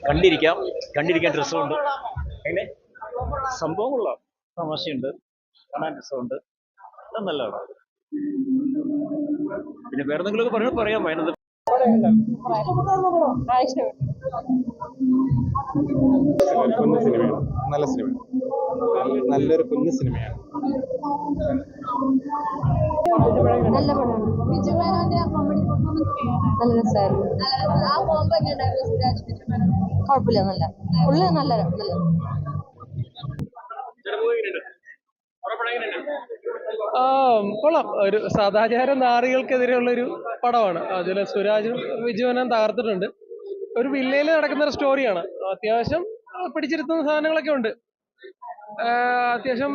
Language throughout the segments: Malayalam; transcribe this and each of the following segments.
കണ്ടിരിക്കാം, കണ്ടിരിക്കാൻ രസമുണ്ട്. എങ്ങനെ സംഭവം കൊള്ളാം, തമാശയുണ്ട്, കാണാൻ രസമുണ്ട്, എല്ലാം നല്ലതാണ്. പിന്നെ വേറെ എന്തെങ്കിലുമൊക്കെ പറയാം അതിനകത്ത്. കുഞ്ഞു സിനിമയാണ്, നല്ല സിനിമ, നല്ലൊരു കുഞ്ഞു സിനിമയാണ്. നല്ല പടമാണ്. ബിജു മേനോന്റെ കോമഡി പെർഫോമൻസ് നല്ല രസമായിരുന്നു. ആ കോംബോ എങ്ങനെയുണ്ടായിരുന്നു? സുരാജ് ബിജു മേനോൻ കുഴപ്പമില്ല, നല്ല ഫുള്ള് നല്ല. കൊള്ളാം. ഒരു സദാചാര നാറികൾക്കെതിരെയുള്ള ഒരു പടമാണ്. അതിൽ സുരാജും വിജുവനും തകർത്തിട്ടുണ്ട്. ഒരു വില്ലയിൽ നടക്കുന്ന ഒരു സ്റ്റോറിയാണ്. അത്യാവശ്യം പിടിച്ചിരുത്തുന്ന സാധനങ്ങളൊക്കെ ഉണ്ട്. അത്യാവശ്യം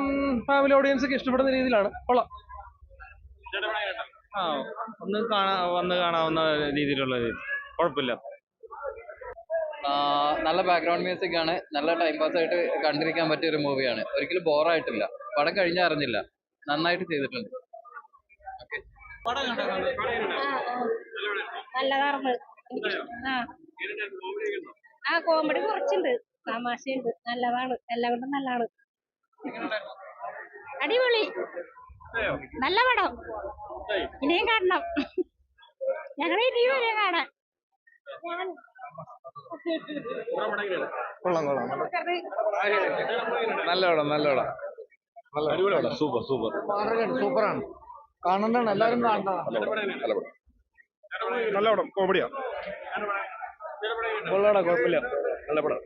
ഫാമിലി ഓഡിയൻസ് ഒക്കെ ഇഷ്ടപ്പെടുന്ന രീതിയിലാണ്. കൊള്ളാം. വന്ന് കാണാവുന്ന രീതിയിലുള്ള കുഴപ്പമില്ല. നല്ല ബാക്ക്ഗ്രൗണ്ട് മ്യൂസിക് ആണ്. നല്ല ടൈം പാസ് ആയിട്ട് കണ്ടിരിക്കാൻ പറ്റിയ ഒരു മൂവിയാണ്. ഒരിക്കലും ബോറായിട്ടില്ല. പടം കഴിഞ്ഞാൽ അറിഞ്ഞില്ല. നന്നായിട്ട് ചെയ്തിട്ടുണ്ട്. നല്ലതായിരുന്നു. കോമഡി കുറച്ചുണ്ട്, തമാശയുണ്ട്, നല്ലതാണ്, എല്ലാം കൊണ്ടും നല്ലതാണ്. അടിപൊളി, നല്ല പടം. ഇനിയും കാണണം. ഞങ്ങളെ ഇനിയും വരെ കാണാൻ. കൊള്ളാം, നല്ല പടം. സൂപ്പറാണ്, കാണണ്ടാണ്, എല്ലാവരും കാണണം. നല്ല പടം, കോമഡിയാ. കൊള്ളാടാ, കുഴപ്പമില്ല, നല്ല പടം.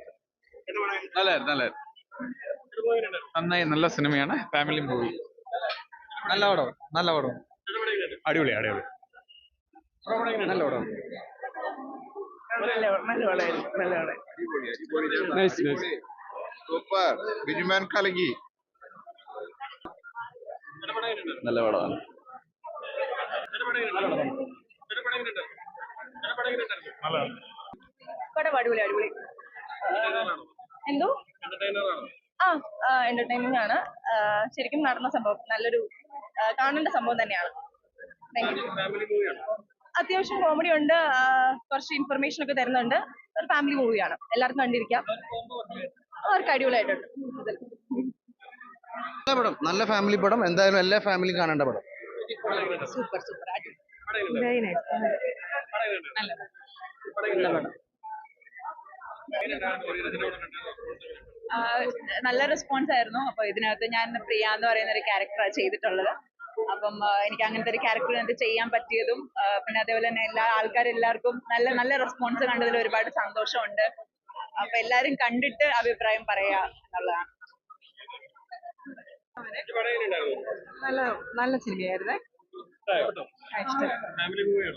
നന്നായി, നല്ല സിനിമയാണ്, ഫാമിലി മൂവി. നല്ല പടം. അടിപൊളി. നല്ല പടം. സൂപ്പർ. ബിജുമാൻ കലകി. നല്ല പടമാണ്. അടിപൊളി. എന്തോ എന്റർടൈനിങ് ആണ്. ശരിക്കും നടന്ന സംഭവം, നല്ലൊരു കാണേണ്ട സംഭവം തന്നെയാണ്. അത്യാവശ്യം കോമഡി ഉണ്ട്, കുറച്ച് ഇൻഫർമേഷൻ ഒക്കെ തരുന്നുണ്ട്. ഒരു ഫാമിലി മൂവിയാണ്, എല്ലാവർക്കും കണ്ടിരിക്കാം. അവർക്ക് അടിപൊളിയായിട്ടുണ്ട്. നല്ല പടം, നല്ല ഫാമിലി പടം. എന്തായാലും എല്ലാ ഫാമിലിയും കാണേണ്ട പടം. Super very nice. നല്ല പടം. നല്ല റെസ്പോൺസ് ആയിരുന്നു. അപ്പൊ ഇതിനകത്ത് ഞാൻ പ്രിയ എന്ന് പറയുന്ന ഒരു ക്യാരക്ടറാണ് ചെയ്തിട്ടുള്ളത്. അപ്പം എനിക്ക് അങ്ങനത്തെ ഒരു ക്യാരക്ടർ ഇതിനകത്ത് ചെയ്യാൻ പറ്റിയതും പിന്നെ അതേപോലെ തന്നെ എല്ലാ ആൾക്കാരെല്ലാവർക്കും നല്ല നല്ല റെസ്പോൺസ് കണ്ടതിൽ ഒരുപാട് സന്തോഷമുണ്ട്. അപ്പൊ എല്ലാരും കണ്ടിട്ട് അഭിപ്രായം പറയാ എന്നുള്ളതാണ്. നല്ല സിനിമയായിരുന്നേ. Family movie.